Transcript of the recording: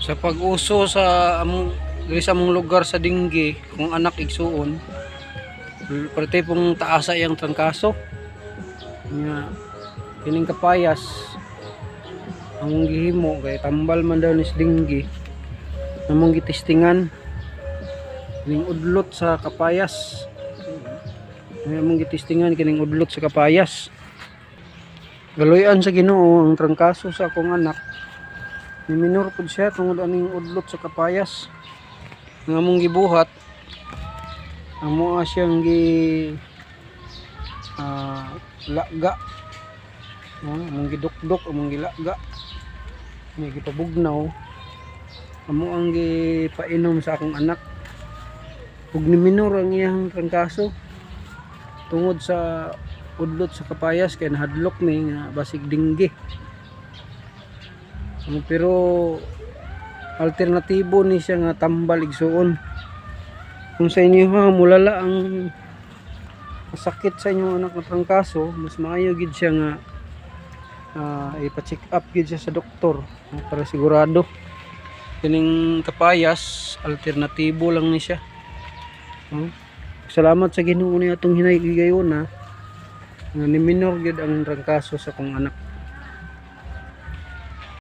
Sa pag-uso sa among diri sa among lugar sa dinggi kung anak igsuon, parte pong taasa iyang trangkaso nga kining kapayas among gihimo kay tambal man daw ni sa dinggi among gitistingan kining udlot sa kapayas. Among gitistingan kining udlot sa kapayas. Galoyan sa Ginoo ang trangkaso sa akong anak. Ni minor pud siya tungod aning udlot sa kapayas. Nga among gibuhat amo siyang laga. Among gidukdok, among gilaga. May gipabugnaw. Amo ang gipainom sa akong anak. Ug ni minor ang iyang trangkaso tungod sa udlot sa kapayas kay nahadlok ni nga basig dinggi. Pero alternatibo ni siya nga tambal igsuon. Kung sa inyo ha mulala ang sakit sa inyong anak na trangkaso, mas maayo gid siya nga ipa-check up gid siya sa doktor para sigurado. Kining kapayas alternatibo lang ni siya. Salamat sa Ginoo ni atong hinay-gigayon na ni minor gid ang trangkaso sa kong anak.